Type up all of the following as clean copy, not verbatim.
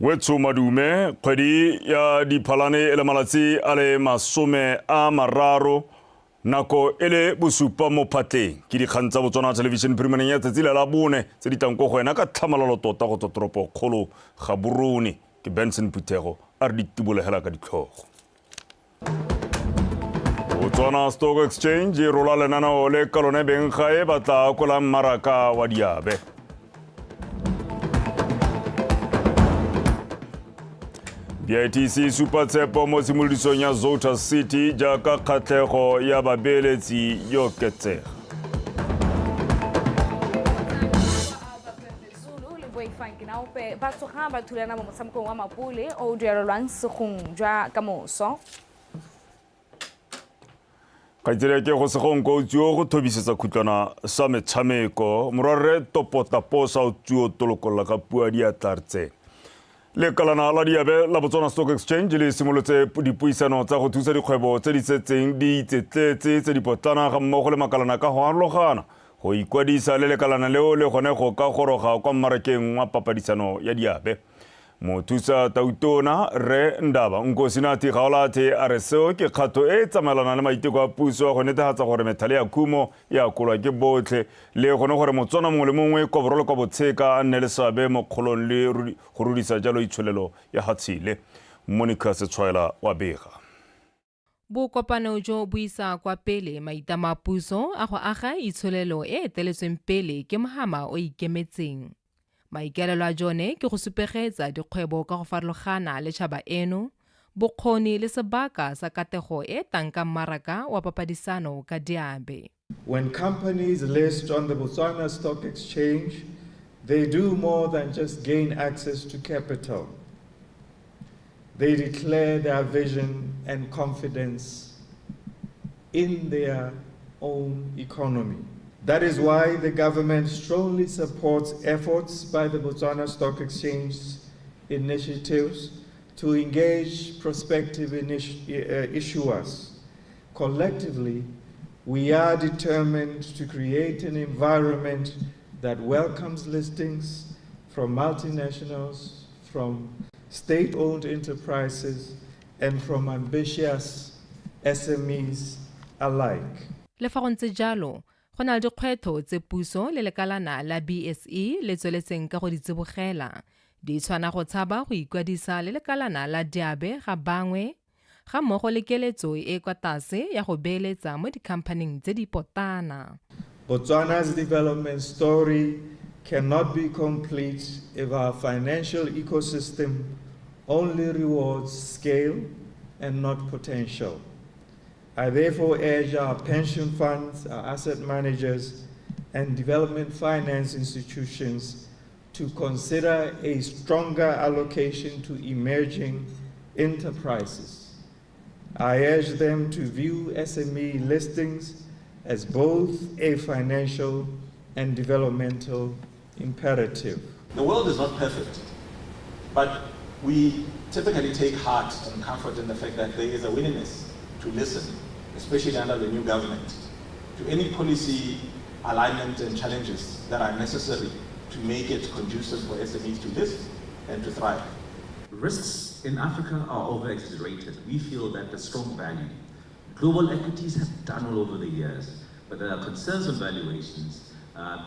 Wetso madume kgwedi ya diphalane e le malatsi a le masome a mararo nako e le bosupa mo phatleng ke dikgang tsa Botswana Television Premium ya tsatsi la bone tse di tang go wena ka tlhamalalo tota go toropo kgolo Gaborone ke Benson Phuthego a re ditibolegela ka ditlhogo. Botswana Stock Exchange e rola lenaneo le ka lone beng ga e batla kola mmaraka wa diabe. BITC Supatshepo mo simolodisong ya Zota City jaaka kgatlhego ya babeeletsi yo oketsega. Ba tsoga ba thulana mo motshamekong wa mapule o duelelwang segong jwa kamoso. Kgaitsedi ke go segong ko utsuo go thobisetsa khutlana sa metshameko morwarre topotaposa o tsuo tolokolola ka pua di atlartse. Le kalana la diabe la Botswana Stock Exchange le simolotse dipuisano tsa go thusa dikgwebo tse di tsetseng di itsetletse tse di potlana ga mmogo le makalana ka go arologana go ikwadisa le lekalana leo le gone go ka goroga kwa mmarakeng wa papadisano ya diabe. Mothusa Tautona Re Ndaba Nkosinathi Gaolathe a re seo ke kgato e tsamaelana le maiteko a puso go netefatsa gore methale ya khumo ya kolwa ke botlhe le gone gore Motswana mongwe le mongwe kwa borolo kwa botsheka a nne le seabe mo kgolong le go rudisa jalo itsholelo ya Hatshile. Monica Setshwaela wa bega. Bokopano jo bo isa kwa pele maitama a puso a go aga itsholelo e eteletsweng pele ke mohama o ikemetseng. Maikalelo a jone ke go supegetsa dikgwebo ka go farologana le tšhaba eno, bokgoni le sebaka sa katego e tanka mmaraka wa papadisano ka diabe. When companies list on the Botswana Stock Exchange, they do more than just gain access to capital. They declare their vision and confidence in their own economy. That is why the government strongly supports efforts by the Botswana Stock Exchange initiatives to engage prospective issuers. Collectively, we are determined to create an environment that welcomes listings from multinationals, from state-owned enterprises, and from ambitious SMEs alike. Le fa go ntse jalo, go na le dikgwetho tse puso le lekalana la BSE le tsweletseng ka go di tsibogela di tshwana go tshaba go ikwadisa le lekalana la diabe ga bangwe ga mmogo le keletso e kwa tlase ya go beeletsa mo dikhamphaneng tse di potana. Botswana's development story cannot be complete if our financial ecosystem only rewards scale and not potential. I therefore urge our pension funds, our asset managers, and development finance institutions to consider a stronger allocation to emerging enterprises. I urge them to view SME listings as both a financial and developmental imperative. The world is not perfect, but we typically take heart and comfort in the fact that there is a willingness to listen, especially under the new government, to any policy alignment and challenges that are necessary to make it conducive for SMEs to live and to thrive. Risks in Africa are over-exaggerated. We feel that the strong value. Global equities have done all over the years, but there are concerns on valuations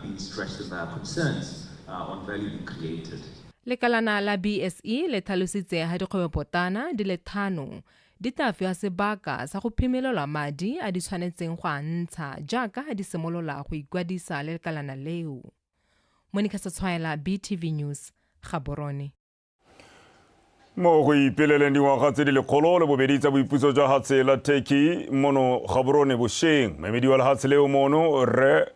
being stretched, and there are concerns on value being created. Lekalana la BSE le tlhalositse ha dikgwebo potana di le thano di tla fiwa sebaka sa go phimelelwa madi a di tshwanetseng go a ntsha jaaka di simolola go ikwadisa le lekalana leo. Monica Setshwaela, BTV News, Gaborone. Mo go ipeleleng dingwaga tse di lekgolo le bobedi tsa boipuso jwa Hatse la Turkey mono Gaborone bosheng memedi wa lehatshe leo mono Re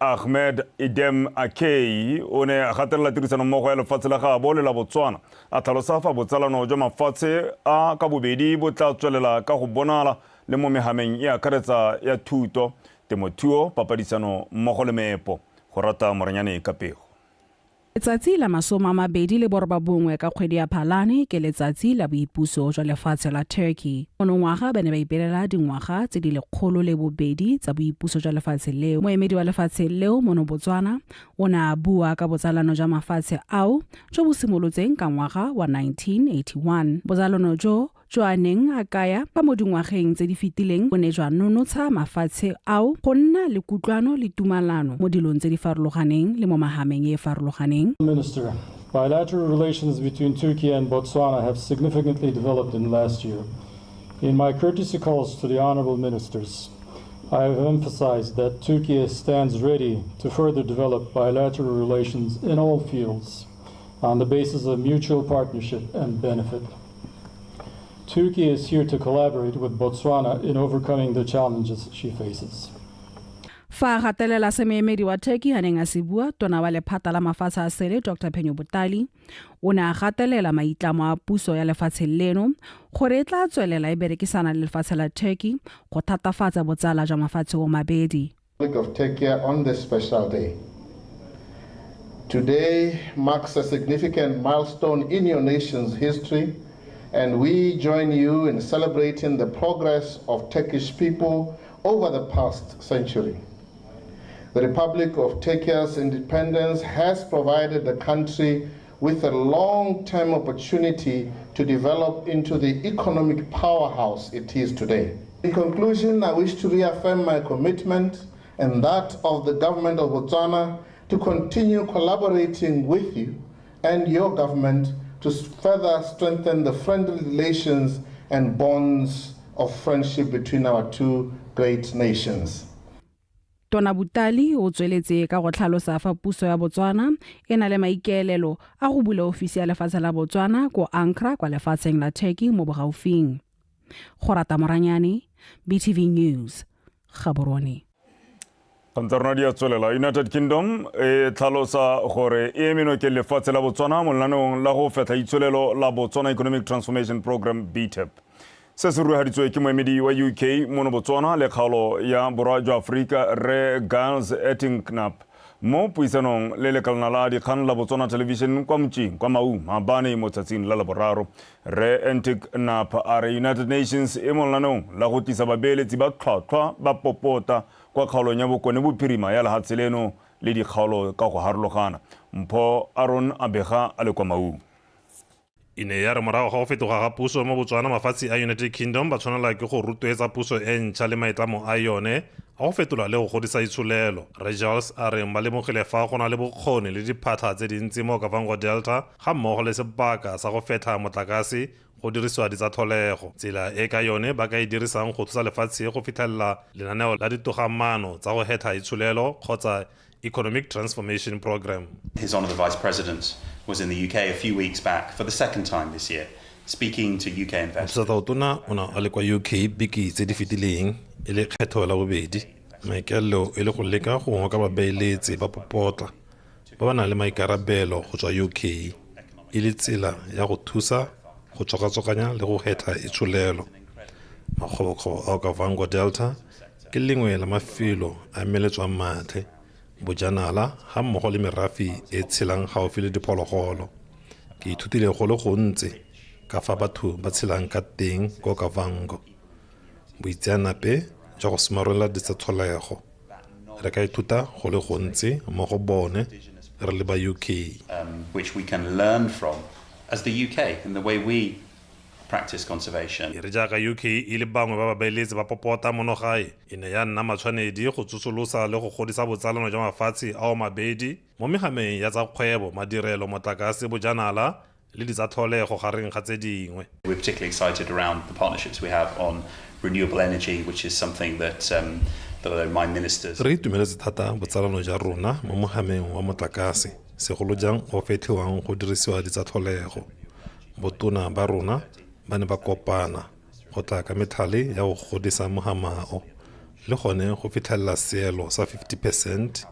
Ahmed Idem Akei o ne a gatelela tirisano mmogo ya lefatshe la gabo le la Botswana a tlhalosa fa botsalano jwa mafatshe a ka bobedi bo tla tswelela ka go bonala le mo mehameng e akaretsa ya thuto, temothuo, papadisano mmogo le meepo go rata Moranyane ka pego. Letsatsi la 2024 ka kgwedi ya Phalane ke letsatsi la boipuso jwa lefatshe la Turkey. Monongwaga ba ne ba ipelela dingwaga tse di 102 tsa boipuso jwa lefatshe leo. Moemedi wa lefatshe leo mono Botswana o ne a bua ka botsalano jwa mafatshe ao jo bo simolotseng ka ngwaga wa 1981. Botsalano jo neng a kaya ka mo dingwageng tse di fetileng bo ne jwa nonotsha mafatshe ao go nna le kutlwano le tumalano mo dilong tse di farologaneng le mo mahameng e farologaneng. Minister, bilateral relations between Turkey and Botswana have significantly developed in the last year. In my courtesy calls to the honorable ministers, I have emphasized that Turkey stands ready to further develop bilateral relations in all fields on the basis of mutual partnership and benefit. Turkey is here to collaborate with Botswana in overcoming the challenges she faces. Fa gatelela semeemedi wa Turkey a neng a se bua tona wa lephata la mafatshe a sele Dr. Penyo Butali o ne a gatelela maitlamo a puso ya lefatshe leno gore e tla tswelela e berekisana le lefatshe la Turkey go thatafatsa botsala jwa mafatshe o mabedi. Of Turkey on this special day. Today marks a significant milestone in your nation's history, and we join you in celebrating the progress of Turkish people over the past century. The Republic of Turkey's independence has provided the country with a long-term opportunity to develop into the economic powerhouse it is today. In conclusion, I wish to reaffirm my commitment and that of the government of Botswana to continue collaborating with you and your government to further strengthen the friendly relations and bonds of friendship between our two great nations. Tona Butali o tsweletse ka go tlhalosa fa puso ya Botswana e na le maikaelelo a go bula ofisi ya lefatshe la Botswana ko Ankara kwa lefatsheng la Turkey mo bogaufing. Gorata Moranyane, BTV News, Gaborone. Kantarna dia tswelela United Kingdom e tlhalosa gore e meno ke lefatshe la Botswana mo lanong la go fetla itswelelo la Botswana Economic Transformation Program BTEP. Se se ruhaditswe ke moemedi wa UK mono Botswana le kgalo ya borwa jwa Afrika Re Giles Ettingknapp mo puisanong le lekalana la dikgang la Botswana Television kwa motšing kwa mau maabane mo tsatsing la laboraro. Re Ettingknapp a re United Nations e mo lanong la go tlisa babeeletsi ba tlhwatlhwa ba popota kwa kgaolong ya bokone bophirima ya lefatshe leno le dikgaolo ka go harologana. Mpho Aaron Abega a le kwa mau. Ine ya re morago ga go fetoga ga puso mo Botswana mafatshe a United Kingdom ba tshwanela ke go rotloetsa puso e ntšha le maitlamo a yone a go fetola le go godisa itsholelo. Re Giles a re ba lemogile fa go na le bokgoni le diphatlha tse dintsi mo Kavango Delta ga mmogo le sebaka sa go fetha motlakase go dirisiwa ditsatlholego. Tsela e ka yone ba ka e dirisang go thusa lefatshe go fitlhelela lenaneo la ditogamano tsa go hetha itsholelo kgotsa Economic Transformation Program. His Honour the Vice President was in the UK a few weeks back for the second time this year, speaking to UK investors. Motlatsaotona o ne a le kwa UK beke tse di fetileng e le kgetho la bobedi. Maikaelelo e le go leka go ngoka babeeletsi ba popotla ba ba nang le maikarabelo go tswa UK e le tsela ya go thusa go tsokatsokanya le go hetha itsholelo. Makgobokgobo a Kavango Delta ke lengwe la mafelo a meletswang matlhe bojanala ga mmogo le merafi e tshelang gaufi le diphologolo. Ke ithutile go le gontsi ka fa batho ba tshelang ka teng ko Kavango. Boitseanape jwa go somarola ditsatlholego re ka ithuta go le gontsi mo go bone re le ba UK. Which we can learn from as the UK in the way we practice conservation. Re jaaka UK e le bangwe ba babeeletsi ba popota mono gae e ne ya nna matshwanedi go tsosolosa le go godisa botsalano jwa mafatshe ao mabedi mo megameng ya tsa kgwebo, madirelo, motlakase, bojanala le ditsatlholego gareng ga tse dingwe. We're particularly excited around the partnerships we have on renewable energy, which is something that my ministers. Re itumeletse thata botsalano jwa rona mo mogameng wa motlakase segolo jang o fethiwang go dirisiwa ditsatlholego. Botona ba rona ba ne ba kopana go tla ka methale ya go godisa mogamao le gone go fitlhelela seelo sa 50%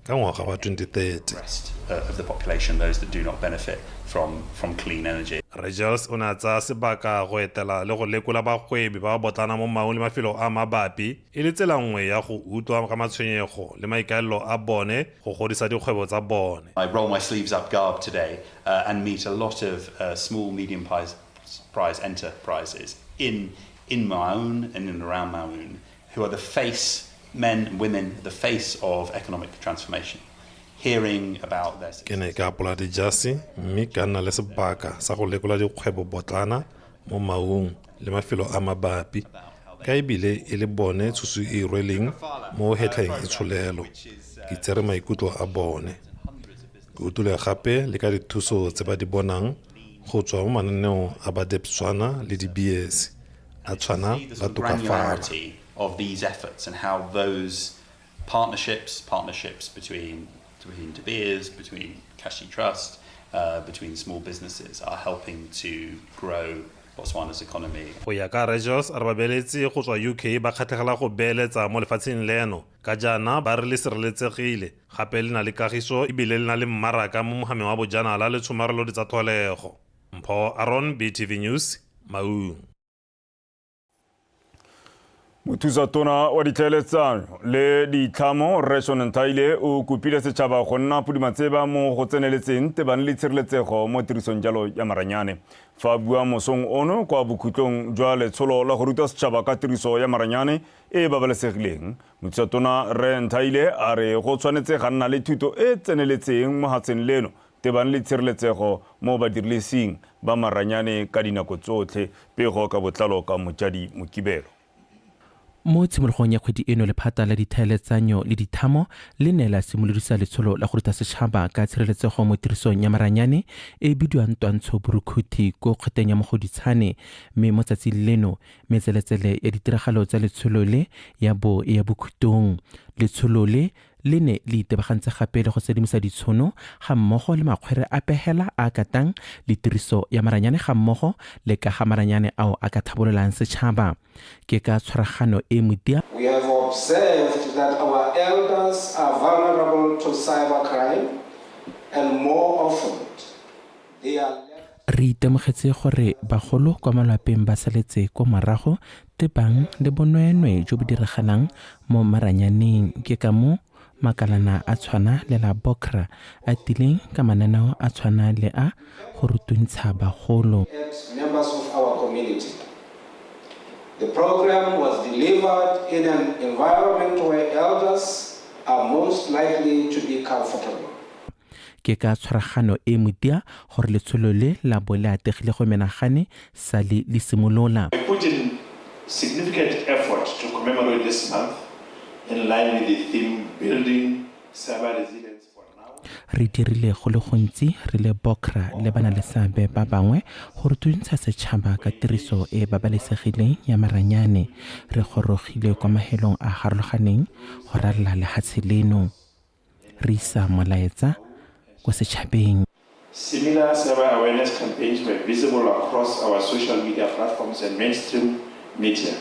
ka ngwaga wa 2030. rest of the population, those that do not benefit from clean energy. Rogers o ne a tsaya sebaka go etela le go lekola bagwebi ba ba botlana mo maong le mafelo a mabapi e le tsela nngwe ya go utlwa ka matshwenyego le maikaelelo a bone go godisa dikgwebo tsa bone. I roll my sleeves up garb today and meet a lot of small, medium prize enterprises in Maun and in around Maun who are the face, men and women, the face of economic transformation. Hearing about their Ke ne ka apola dijase mme ka nna le sebaka sa go lekola dikgwebo botlana mo maung le mafelo a mabapi ka ebile e le bone thuso e rweleng mo hetlheng e tsholelo ke tsere maikutlo a bone ke utlwile gape le ka dithuso tse ba di bonang go tswa mo mananeo a ba Debswana le di-BS a tshwana ba tokafala of these efforts and how those partnerships between De Beers, between Kashi Trust, between small businesses are helping to grow Botswana's economy. Go ya ka Rogers a re babeletsi go tswa UK ba kgatlhegela go beeletsa mo lefatsheng leno ka jaana ba re le sireletsegile gape le na le kagiso ebile le na le mmaraka mo mogameng wa bojanala le tshomarelo di tsa tlholego. Mpho Aaron, BTV News, Maung. Mothusa-tona wa ditlhaeletsano le ditlhamo Reshon Ntaile o kopile setšhaba go nna podimatseba mo go tseneletseng tebang le tshireletsego mo tirisong jalo ya maranyane fa bua mosong ono kwa bokhutlong jwa letsholo la go ruta setšhaba ka tiriso ya maranyane e babalesegileng. Mothusa-tona Re Ntaile a re go tshwanetse ga nna le thuto e tseneletseng mo hatseng leno tebang le tshireletsego mo badirilesing ba maranyane ka dinako tsotlhe pego ka botlalo ka Mojadi Mokibelo. Mo tshimologong ya kgwedi eno lephata la dithaeletsanyo le dithamo le ne la simolodisa letsholo la go ruta setšhaba ka tshireletsego mo tirisong ya maranyane e bidiwang twantsho borukhuthi ko kgweteng ya mogoditshane mme mo tsatsing leno metseletsele ya ditiragalo tsa letsholo le ya bo e ya bokhutong. Letsholo le ne le itebagantse gape le go sedimisa ditshono ga mmogo le makgwere a pehela a katang le tiriso ya maranyane ga mmogo le ka ga maranyane ao a ka thabololang setšhaba. Ke ka tshwaragano e modia. We have observed that our elders are vulnerable to cybercrime and more often they are re itemogetse gore bagolo kwa malapeng ba saletse ko morago tebang le bonweenwee jo bo diragalang mo maranyaneng ke ka mo makalana a tshwana le la Bokra a tileng ka mananeo a tshwana le a go rutuntsha bagolo. Members of our community. The program was delivered in an environment where elders are most likely to be comfortable. Ke ka tshwaragano e modia gore letsholo le la bo le ategile go menagane sa le simolola. We put in significant effort to commemorate this month in line with the theme building cyber resilience for now. Re dirile go le gontsi re le Bokra le bana le seabe ba bangwe go rutuntsha setšhaba ka tiriso e babalesegileng ya maranyane re gorogile kwa mahelong a harologaneng go rarela lehatshe leno re isa molaetsa kwa setšhabeng. Similar cyber awareness campaigns were visible across our social media platforms and mainstream media.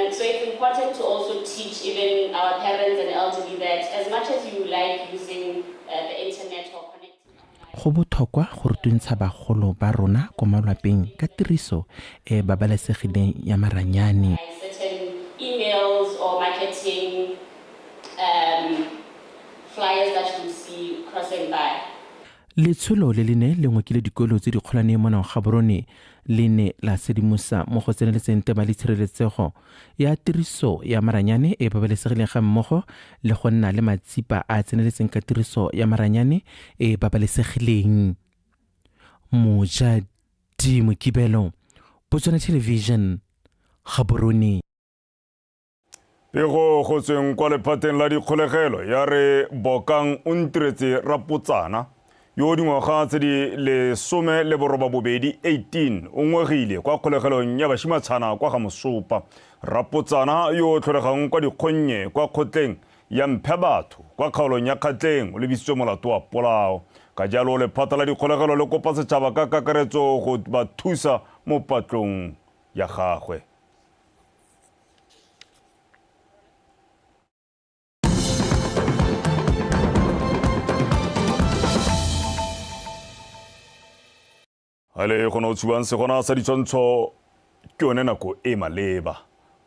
So it's important to also teach even our parents and elderly that as much as you like using the internet or connecting online. Go botlhokwa go rutuntsha bagolo ba rona kwa malapeng ka tiriso e babalesegileng ya maranyane. Certain emails or marketing flyers that you see crossing by. Letsholo le ne le ngwekile dikolo tse di kgolane mo Gaborone le ne la sedimosa mo go tseneletseng teba le tshireletsego ya tiriso ya maranyane e babalesegileng ga mmogo le go nna le matsipa a tseneletseng ka tiriso ya maranyane e babalesegileng. Mojadi Mokibelo, Botswana Television, Gaborone. Pego go tsweng kwa lephateng la dikgolegelo ya re Bokang o ntiretse Rapotsana yo dingwaga tse di lesome le boroba bobedi 18 o ngwegile kwa kgolegelong ya bashimatshana kwa ga Mosopa. Rapotsana yo tlholegang kwa dikgonnye kwa kgotleng ya Mphebatho kwa kgaolong ya Kgatleng o lebisitswe molato wa polao. Ka jalo lephata la dikgolegelo le kopa setšhaba ka kakaretso go ba thusa mo patlong ya gagwe. ale go no tshuang se gona sa ditshwantsho ke yone nako e maleba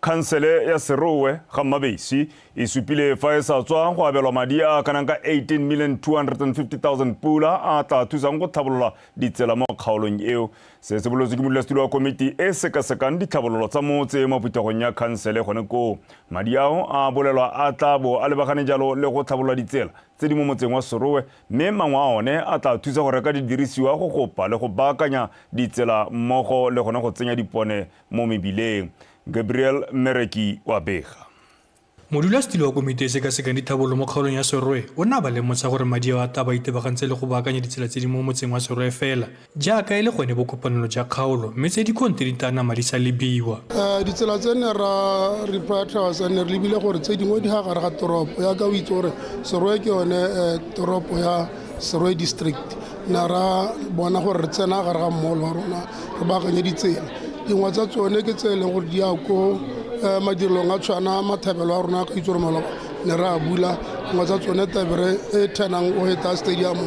khansele ya Serowe ga Mabesi e supile fa e sa tswa go abelwa madi a kanang ka 18,250,000 pula a tla thusang go tlhabolola ditsela mo kgaolong eo se se bolotse ke modulasetulo wa komiti e sekasekang ditlhabololo tsa motse mo phuthegong ya khansele gone ko madi ao a bolelwa a tla bo a lebagane jalo le go tlhabolola ditsela tse di mo motseng wa Serowe mme mangwe a one a tla thusa go reka didirisiwa go gopa le go baakanya ditsela mmogo le gone go tsenya dipone mo mebileng. Gabriel Mereki wa bega modulasetulo wa komiti e sekasekang dithabololo mo kgaolong ya Serowe o ne a ba lemotsa gore madi a taba itebagantse le go baakanya ditsela tse di mo motseng wa Serowe fela jaaka e le gone bokopanelo ja kgaolo mme tse di konte di tana madi sa lebiwa ditsela tse ne ra reprioritize ne re lebile gore tse dingwe di ga gare ga toropo ya ka o itse gore Serowe ke yone toropo ya Serowe district na ra bona gore re tsena gare ga mmolo wa rona re baakanye ditsela dingwe tsa tsone ke tse e leng gore di ya ko madirelong a tshwana mathabelo a rona ka itse gore maloba ne re a bula dingwe tsa tsone tabere e thenang o heta stadium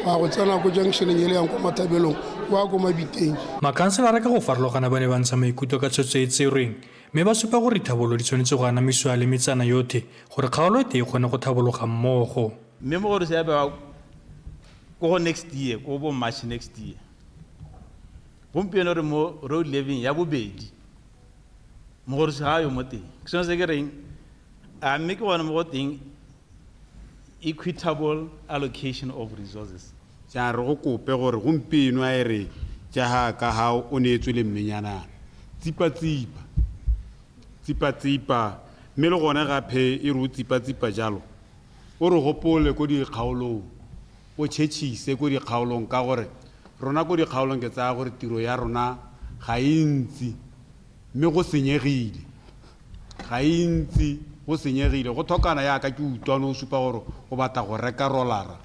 ga go tsena ko junctioneng e le yang ko mathabelong wa ko mabiteng makhanselara ka go farologana ba ne ba ntsha maikutlo ka tshwetso e tserweng mme ba supa gore dithabololo di tshwanetse go anamisiwa le metsana yotlhe gore kgaolo e kgone go thabologa mmogo mme mo gore se abewa ko next year ko bo March next year gompieno re mo road living ya bobedi mo gore se ga yo mo teng ke sone se ke reng a mme ke gone mo go teng equitable allocation of resources ja re go kope gore gompieno a ere ja ha ka ha o ne tswe le mmenyana tsipa mme le gone gape e re tsipa jalo o re gopole ko di kgaolong o tšhetšhise ko di kgaolong ka gore rona ko di kgaolong ke tsaya gore tiro ya rona ga intsi mme go senyegile ga intsi go senyegile go thokana ya ka ke utlwana o supa gore o batla go reka rolara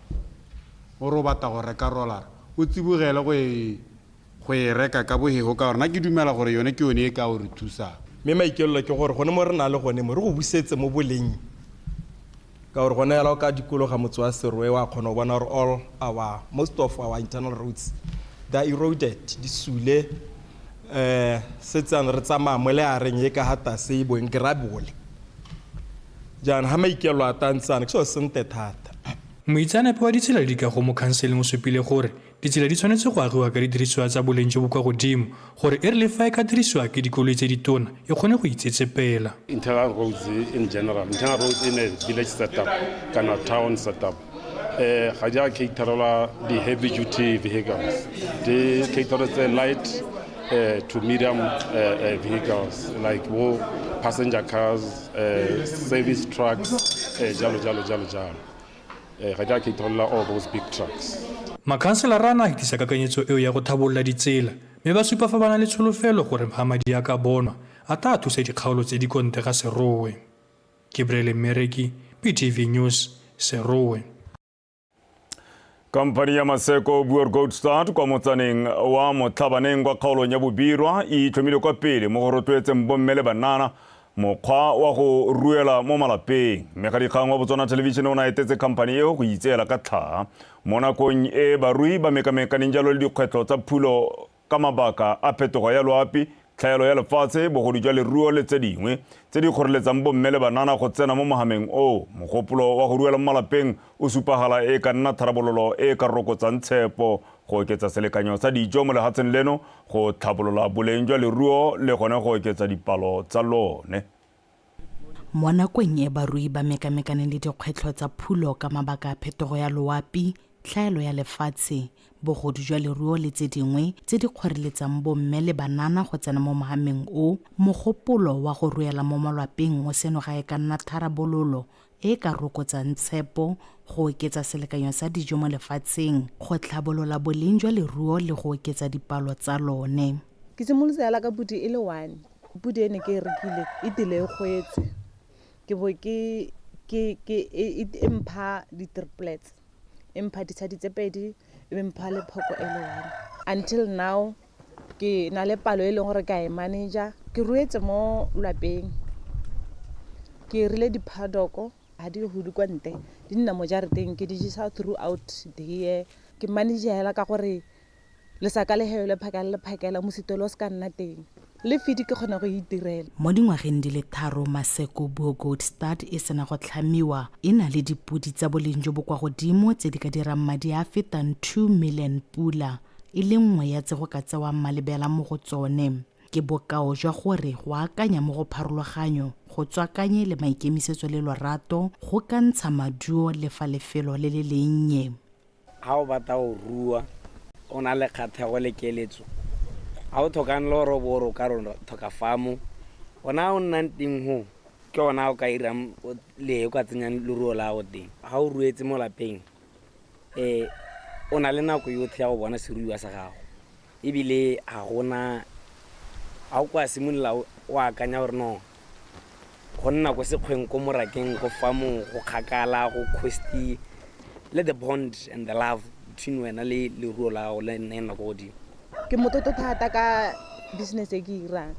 o tsibogele go e reka ka bohego ka gore na ke dumela gore yone ke yone e ka o re thusa mme maikelelo ke gore gone mo re na le gone mo re go busetse mo boleng ka gore gone yala ka dikologa motse wa Serowe wa kgona go bona gore most of our internal roads they are eroded di sule setsana re tsamaya mo le a reng e ka hata se e boeng gravel jana ha maikelo a tantsana ke so sente thata moitseanape wa ditsela di ka go mo khanseleng o supile gore ditsela di tshwanetse go agiwa ka didirisiwa tsa boleng jo bo kwa godimo gore e re le fa e ka dirisiwa ke dikoloi tse ditona e kgone go itsetsepela internal roads in general internal roads in a village setup kana town setup ga ja caterela di heavy duty vehicles di caterela light to medium vehicles like passenger cars service trucks jalo ga ja caterela all those big trucks makhanselara a na hitisa kakanyetso eo ya go thabolola ditsela mme ba supa fa ba na le tsholofelo gore ha madi a ka bonwa a tla thusa dikgaolo tse di konte ga Serowe. Gabriel Mereki, PTV News, Serowe. Kampani ya Maseko Buer Gold Start kwa motsaneng wa motlabaneng kwa kgaolong ya Bobirwa e tlhomile kwa pele mo go rotloetseng bommele banana mokgwa wa go ruela mo malapeng mme ka dikgang wa Botswana Television o na etetse kampani eo go itseela ka tlha mo nakong e barui ba mekamekaneng jalo le dikgwetlho tsa phulo ka mabaka a phetogo ya loapi tlhaelo ya lefatshe bogodu jwa leruo le tse dingwe tse di kgoreletsang bomme le banana go tsena mo mohameng o mogopolo wa go ruela mo malapeng o supagala e ka nna tharabololo e ka rokotsang tshepo go oketsa selekanyo sa dijo mo lehatsheng leno go tlhabolola boleng jwa leruo le gone go oketsa dipalo tsa lone mo nakong e barui ba mekamekaneng le dikgwetlho tsa phulo ka mabaka a phetogo ya loapi tlhaelo ya lefatshe bogodu jwa leruo le tse dingwe tse di kgoreletsang bomme le banana go tsena mo mohameng o mogopolo wa go ruela mo malapeng o seno ga e ka nna tharabololo e ka rokotsang tshepo go oketsa selekanyo sa dijo mo lefatsheng go tlhabolola boleng jwa leruo le go oketsa dipalo tsa lone ke simolotse yala ka pudi e le 1 pudi ene ke e rekile e tile e goetse ke bo ke empha di-triplets empha ditshadi tse pedi empha le phoko e le 1 until now ke na le palo e leng gore ka e manager ke ruetse mo lapeng ke rile diphadoko ha di hudu kwa nte di nna mo jareteng ke di jisa throughout the year ke managela ka gore lesaka le heo le phakela mositolo o se ka nna teng le fidi ke kgona go itirela. Mo dingwageng di le 3 Maseko Buo Goldstad e sena go tlhamiwa e na le dipodi tsa boleng jo bo kwa godimo tse di ka dirang madi a fetang 2 million pula e le nngwe ya tse go ka tsewang malebela mo go tsone. Ke bokao jwa gore go akanya mo go pharologanyo go tswakanye le maikemisetso le lorato go ka ntsha maduo le fa lefelo le le lennye. Ha o batla go rua o na le kgatlhego le keletso ha o tlhokang le gore boro ka rona tlhoka famo ona o nnang teng ho ke ona o ka irang le o ka tsenyang leruo la go teng ha o ruetse mo lapeng o na le nako yotlhe ya go bona seruiwa sa gago ebile ha gona ha o kwa simolola o akanya gore no go nna go sekgweng ko morakeng go famo go kgakala go questi let the bond and the love between wena le leruo la go le nna go godimo. Ke mototo thata ka business e ke irang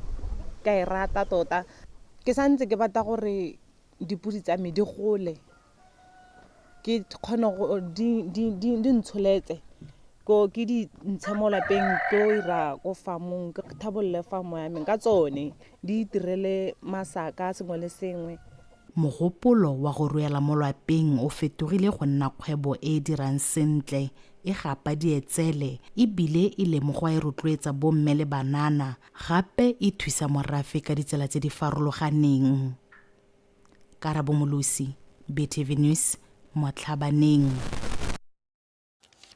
ka e rata tota ke santse ke batla gore dipudi tsa me di gole ke kgona go di ntsholetse ko ke di ntsha mo lapeng ke o ira go famong ke thabolle famo ya me ka tsone di itirele masaka sengwe le sengwe. Mogopolo wa go ruela mo lapeng o fetogile go nna kgwebo e dirang sentle e gapa dietsele ebile e lemogwa e rotloetsa bomme le banana gape e thusa morafe ka ditsela tse di farologaneng. Karabo Molusi, BTV News, Motlhabaneng.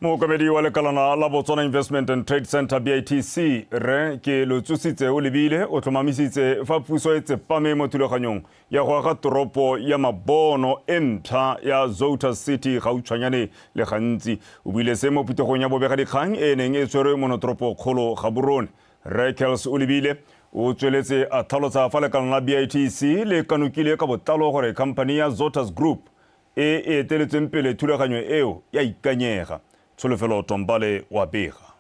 Mookamedi wa lekalana la Botswana Investment and Trade Center BITC re ke lo tsositse o lebile o tlhomamisitse fa puso e tsepame mo thulaganyong ya go aga toropo ya mabono e ntšha ya Zota City gautshwanyane le gantsi o buile se mo putegong ya bobegadikgang e neng e tshwerwe monotoropo kgolo Gaborone. Rekels o lebile o tsweletse a tlhalotsa fa lekalana la BITC le kanukile ka botlalo gore company ya Zotas Group e eteletseng pele thulaganyo eo ya ikanyega. Tsholofelo Tombale wa bega.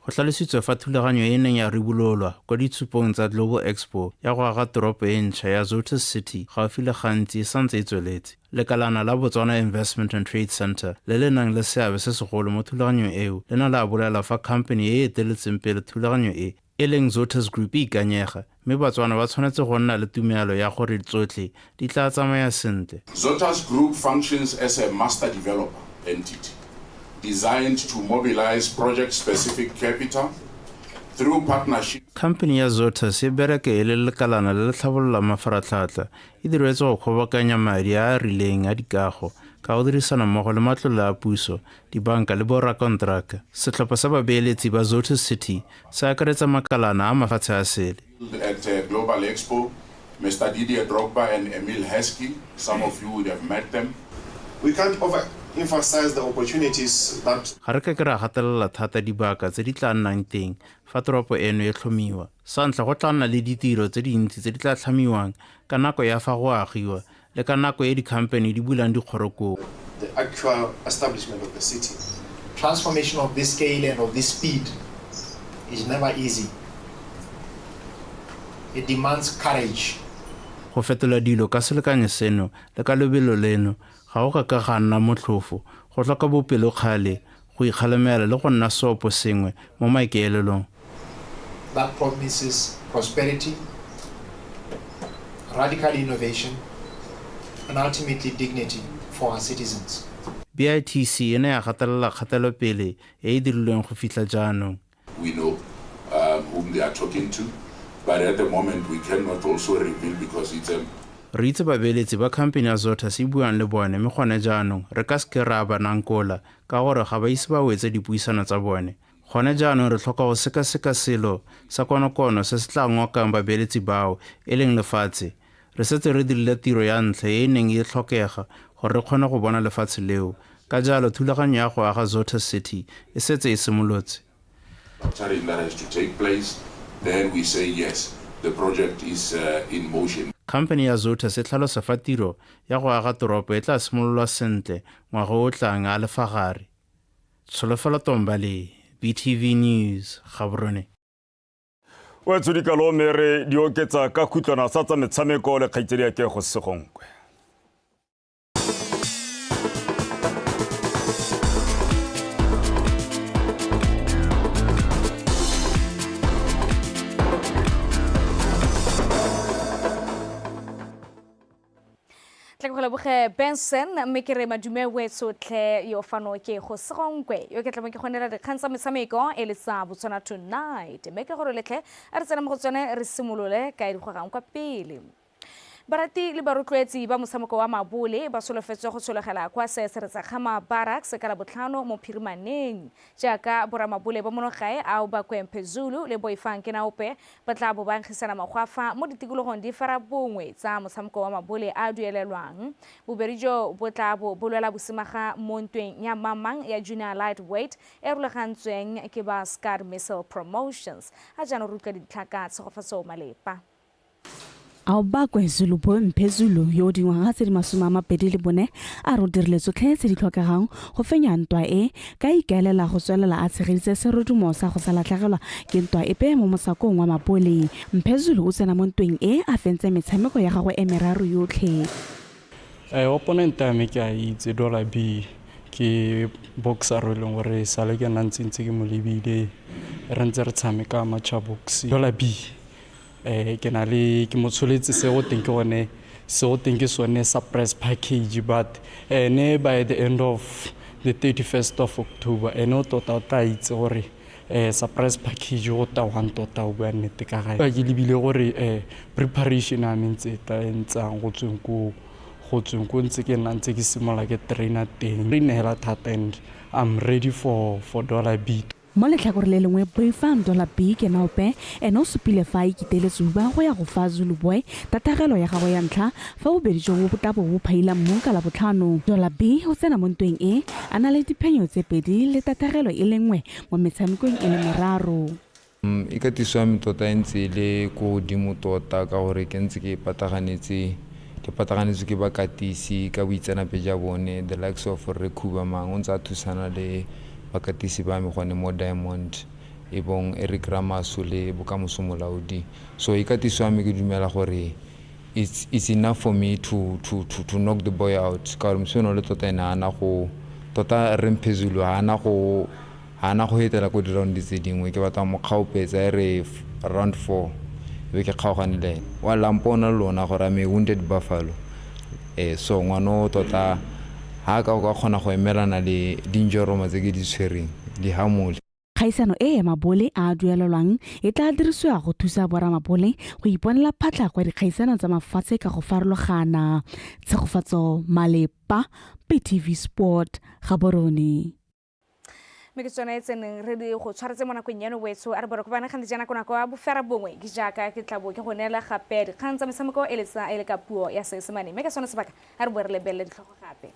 Go tlhalositswe fa thulaganyo e neng ya ribololwa kwa ditshupong tsa Global Expo ya go aga toropo e ntšha ya Zota City gaufi le gantsi e santse e tsweletse. Lekalana la Botswana Investment and Trade Center le le nang le seabe se segolo mo thulaganyong eo le na la bolela fa company e eteletseng pele thulaganyo e leng Zotas Group e ikanyega mme Batswana ba tshwanetse go nna le tumelo ya gore tsotlhe di tla tsamaya sentle. Zotas Group functions as a master developer entity designed to mobilize project-specific capital through partnership. Company ya Zotas e bereke e le lekalana le le tlhabolola mafaratlhatlha e diretswe go kgobokanya madi a a rileng a dikago ka go dirisana mmogo le matlole a puso dibanka le borakonteraka. Setlhopha sa babeeletsi ba Zota City se akaretsa makalana a mafatshe a sele. At Global Expo, Mr. Didier Drogba and Emil Heskey, some of you would have met them. We can't overemphasize the opportunities that ga re ka ke ra gatelela thata dibaka tse di tla nnang teng fa toropo eno e tlhomiwa. Sa ntlha go tla nna le ditiro tse dintsi tse di tla tlhamiwang ka nako ya fa go agiwa le ka nako e di-company di bulang dikgorokong. The actual establishment of the city. Transformation of this scale and of this speed is never easy. It demands courage. Go fetola dilo ka selekanyo seno le ka lebelo leno ga o ka ga nna motlhofo go tlhoka bopelokgale go ikgalemela le go nna sopo sengwe mo maikaelelong. That promises prosperity, radical innovation, and ultimately dignity for our citizens. BITC ene ya gatelela kgatelopele e e dirilweng go fitlha jaanong. We know whom they are talking to, but at the moment we cannot also reveal because it's a re itse babeeletsi ba company ya Zotas e buang le bone mme gone jaanong re ka seke ra ba nankola ka gore ga ba ise ba wetse dipuisano tsa bone. Gone jaanong re tlhoka go sekaseka selo sa konokono se se tla ngokang babeeletsi bao e leng lefatshe. Re setse re dirile tiro ya ntlha e neng e tlhokega gore re kgone go bona lefatshe leo ka jalo thulaganyo ya go aga Zota City e setse e simolotse. that has to take place, then we say yes, the project is in motion. Company ya Zotas se tlhalosa fa tiro ya go aga toropo e tla simololwa sentle ngwaga o tlang a lefa gare. Tsholofelo Tombale, BTV News, Gaborone. Wa tsudikalo mere di oketsa ka khutlana sa tsa metshameko le kgaitsedi ya ke go segongwe. leboge Benson mme ke re madume wetsotlhe yo fano ke go segongwe yo ke tla mo ke gonela dikgang tsa metshameko e le tsa Botswana Tonight mme ke gore letlhe a re tsena mo go tsone re simolole ka e digogang kwa pele. Barati le barotloetsi ba mosamoko wa mabole ba solofetswe go tsholegela kwa seseretsa Khama Barracks ka la botlhano mo Phirimaneng jaaka boramabole ba monogae ao ba Kwemphezulu le Boifang ke naope ba tla bo bangisana magwafa mo ditikologong di fara bongwe tsa mosamoko wa mabole a duelelwang boberijo bo tla bo bolwela bosimaga mo ntweng ya mamang ya junior lightweight e rulagantsweng ke ba Scud Missile Promotions a jana rutlwa ditlhaka tshegofatso malepa. Ao ba KwaZulu Mphezulu yo dingwaga tse di 24 a re dirile tsotlhe tse di tlhokegang go fenya ntwa e ka ikaelela go tswelela a tshegeditse serodumo sa go sa latlhegelwa ke ntwa epe mo mosakong wa mapole. Mphezulu o tsena mo ntweng e a fentse metshameko ya gagwe e meraro yotlhe. Opponent ya me ke a itse Dollar B ke boxer e leng gore sale ke nantse ke mo lebile re ntse re tshameka matcha box. Dollar B ke na le ke motsholetse se go teng ke one se go teng ke sone surprise package but ne by the end of the 31st of October o tota o tla itse gore surprise package go ta one tota o bua nnete ka gae ke lebile gore preparation a mentse ta entsang go tsweng ko ntse ke nna ntse ke simola ke trainer teng re nela thata and I'm ready for Dollar B. Mo letlhakore le lengwe Boifang Dollar B ke naope o supile fa ikiteletse ba go ya go fa Zulu Boy tatagelo ya gagwe ya ntlha fa o bedijo bo tabo bo phaila mo ka la botlhano. Dollar B o tsena mo ntweng e a na le diphenyo tse pedi le tatagelo e lengwe mo metshamekong e le meraro. E ka tiswa metota ntse le ko dimo tota ka gore ke ntse ke pataganetse ke bakatisi ka boitseanape ja bone the likes of Rekuba mang o ntse a thusana le bakatisi ba me gone mo Diamond e bong Eric Ramasu le bokamoso molaodi. So e ka tiswa me ke dumela gore it's enough for me to knock the boy out ka re mseno le tota ena ana go tota Mphezulu ana go hetela go di round tse dingwe ke batla mo kgaopetsa re round 4 be ke kgaogane le wa lampona lona gore me wounded buffalo so ngwana tota ha ka go kgona go emelana le dinjoroma tse ke di tshwereng di hamole. Kgaisano e mabole a duelelwang e tla dirisiwa go thusa boramabole go iponela phatla kwa dikgaisano tsa mafatshe ka go farologana. Tshegofatso malepa PTV Sport Gaborone. Me ke tsone tseneng re di go tshwaretse mo nakong yeno wetso a re bore go bana gantse jana kona kwa bofera bongwe ke jaaka ke tlabo ke go neela gape dikgang tsa metshameko e le ka puo ya Seesemane me ke tsone sebaka a re bore le belle ditlhogo gape.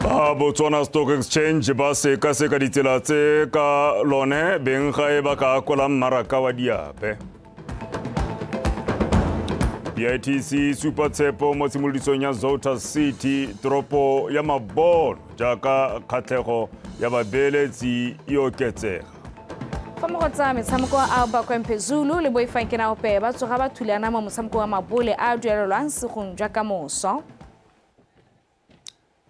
Botswana Stock Exchange ba seka ditsela tse ka lone beng ga e ba ka kola mmaraka wa diape. PITC Super Tshepo mo tshimolodisong ya Zota City toropo ya Mabolo jaaka kgatlhego ya babeeletsi e oketsega. Fa mo go tsa metshameko a ba Kwemphezulu le Boifang ke naope ba tsoga ba thulana mo mosamoko wa mabole a duelelwang segong jaaka moso.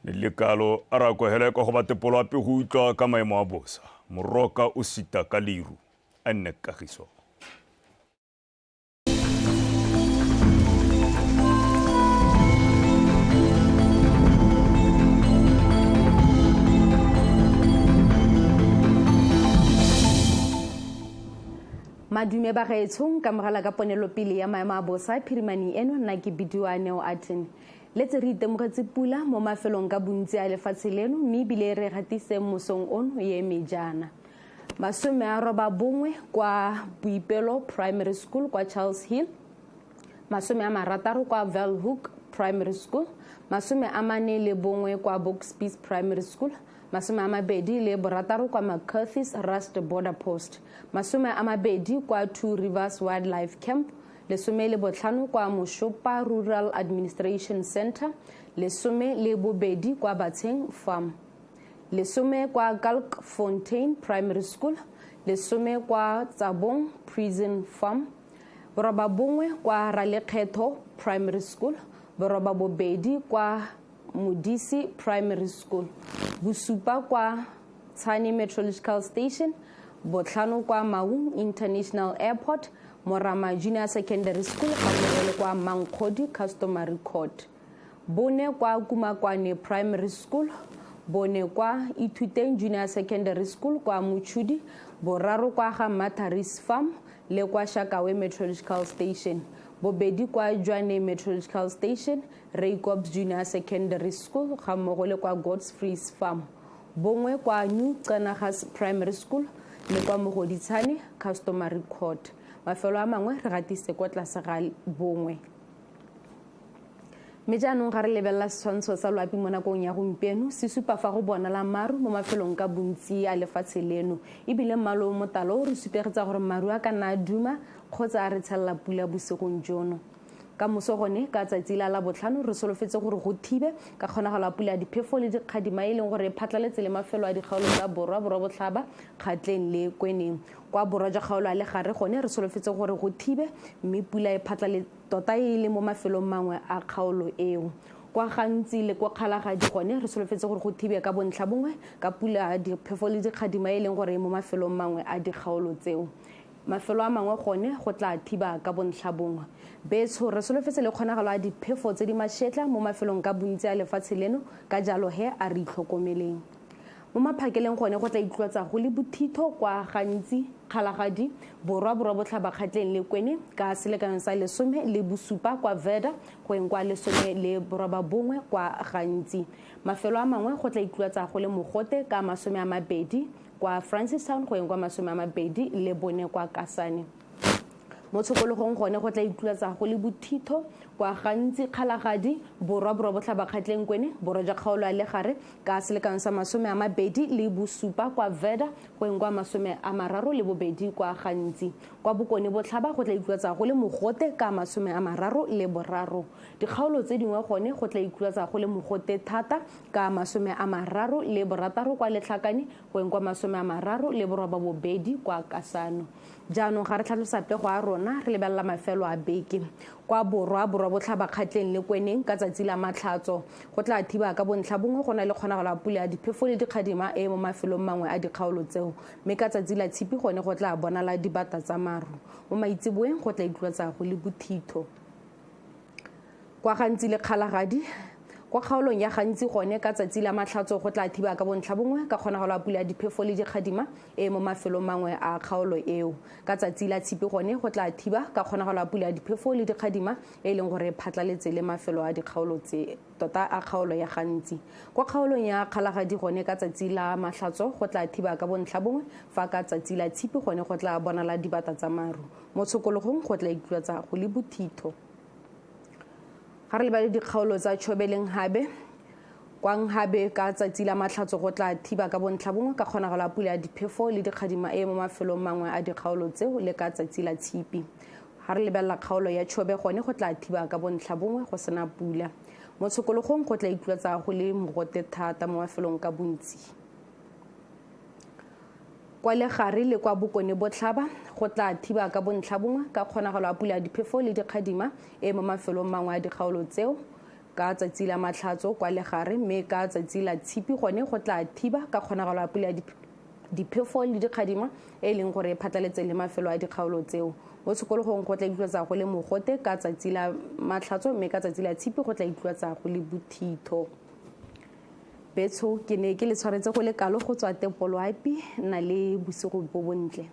Le kalo a ra go hele go batepolo ape go utlwa ka maemo a bosa moroka o sita ka liru a nne kagiso. Madume ba gaetshong ka mogala ka ponelo pele ya maemo a bosa Phirimani eno nna ke bidiwa Neo Aten. Letse re itemogetse pula mo mafelong ka bontsi a lefatshe leno mme bile re gatise mosong ono ye mejana. 91 kwa Boipelo Primary School kwa Charles Hill, 60 kwa Velhoek Primary School, 41 kwa Box Peace Primary School, 26 kwa McCarthy's Rust Border Post, 20 kwa Two Rivers Wildlife Camp, 15 kwa Moshopa Rural Administration Center, 12 kwa Bateng Farm, 10 kwa Kalk Fontaine Primary School, 10 kwa Tsabong Prison Farm, 9 kwa Ralekgetho Primary School, 2 kwa Mudisi Primary School, 7 kwa Tsani Meteorological Station, 5 kwa Maung International Airport, Morama Junior Secondary School ga mmogo le kwa Mankgodi Customary Court, bone kwa Kumakwane Primary School, bone kwa Ithuteng Junior Secondary School kwa Muchudi, boraro kwa ga Mataris Farm le kwa Shakawe Meteorological Station, bobedi kwa Jwane Meteorological Station, Raykobs Junior Secondary School ga mmogo le kwa Godfrey's Farm, bongwe kwa New Qanagas Primary School le kwa Mogoditshane Customary Court. Mafelo a mangwe re gatise kwa tlase ga bongwe. Mme jaanong ga re lebelela setshwantsho sa loapi mo nakong ya gompieno se supa fa go bonala maru mo mafelong ka bontsi a lefatshe leno, ebile mmalo o motalo o re supegetsa gore maru a ka nna a duma kgotsa a re tshelela pula bosigong jono. Ka moso gone ka tsatsi la Labotlhano re solofetse gore go thibe ka kgonagalo ya pula ya diphefo le dikgadima e leng gore e phatlaletse le mafelo a dikgaolo tsa borwa botlhaba, Kgatleng le Kweneng. Kwa borwa jwa kgaolo a legare gone re solofetse gore go thibe mme pula e phatlale tota e le mo mafelong mangwe a kgaolo eo. Kwa gantsi le kwa Kgalagadi gone re solofetse gore go thibe ka bontlha bongwe ka pula ya diphefo le dikgadima e leng gore mo mafelong mangwe a dikgaolo tseo. Mafelo a mangwe gone go tla thiba ka bontlha bongwe. Betso re solofetse le kgonagalo ya diphefo tse di mašetla mo mafelong ka bontsi a lefatshe leno, ka jalo he a re itlhokomeleng. Mo maphakeleng gone go tla itlotsa go le bothitho kwa gantsi Kgalagadi, borwa botlhaba, Kgatleng le Kweneng ka selekanyo sa 17 kwa Veda go eng kwa 11 kwa gantsi. Mafelo a mangwe go tla itlotsa go le mogote ka 20 kwa Francistown go eng kwa 24 kwa Kasane. Mo tshokologong gone go tla itlotsa go le bothitho kwa gantsi Kgalagadi, borwa botlhaba, Kgatleng Kweneng, borwa jwa kgaolo ya legare ka selekanyo sa 27 kwa Veda go eng kwa 32 kwa gantsi. Kwa Bokone botlhaba go tla itlotsa go le mogote ka 33. Dikgaolo tse dingwe gone go tla itlotsa go le mogote thata ka 36 kwa Letlhakane go eng kwa 32 kwa Kasano. Jaanong ga re tlhalosa pego a rona re lebelela mafelo a beke. Kwa borwa botlhaba, Kgatleng le Kweneng ka tsatsi la Matlhatso go tla thiba ka bontlha bongwe go na le kgonagalo ya pula ya diphefo le dikgadima e mo mafelong mangwe a dikgaolo tseo, mme ka tsatsi la Tshipi gone go tla bonala dibata tsa maru. Mo maitseboeng go tla itlotsa go le bothitho. Kwa gantsi le Kgalagadi kwa kgaolong ya gantsi gone ka tsatsi la Matlhatso go tla thiba ka bontlha bongwe ka kgonagalo ya pula ya diphefo le dikgadima e mo mafelong mangwe a kgaolo eo. Ka tsatsi la Tshipi gone go tla thiba ka kgonagalo ya pula ya diphefo le dikgadima e leng gore phatlaletse le mafelo a dikgaolo tse tota a kgaolo ya gantsi. Kwa kgaolong ya Kgalagadi gone ka tsatsi la Matlhatso go tla thiba ka bontlha bongwe fa ka tsatsi la Tshipi gone go tla bonala dibata tsa maru. Mo tshokologong go tla itlotsa go le bothitho. Ga re lebale dikgaolo tsa Tšhobeleng Habe, kwa Habe ka tsatsi la Matlhatso go tla thiba ka bontlha bongwe ka kgonagalo ya pula ya diphefo le dikgadima e mo mafelong mangwe a dikgaolo tseo le ka tsatsi la Tshipi. Ga re lebelela kgaolo ya Tšhobe gone go tla thiba ka bontlha bongwe go sena pula. Mo tshokologong go tla itlotsa go le mogote thata mo mafelong ka bontsi. Kwa Legare le kwa Bokone botlhaba go tla thiba ka bontlha bongwe ka kgonagalo ya pula ya diphefo le dikgadima e mo mafelong mangwe a dikgaolo tseo ka tsatsi la Matlhatso kwa Legare, mme ka tsatsi la Tshipi gone go tla thiba ka kgonagalo ya pula ya diphefo le dikgadima e leng gore e phatlaletse le mafelo a dikgaolo tseo. Mo tshokologong go tla itlotsa go le mogote ka tsatsi la Matlhatso, mme ka tsatsi la Tshipi go tla itlotsa go le bothitho. Betso ke ne ke le tshwaretse go le kalo go tswa Tempoloapi, nna le bosigo bo bontle.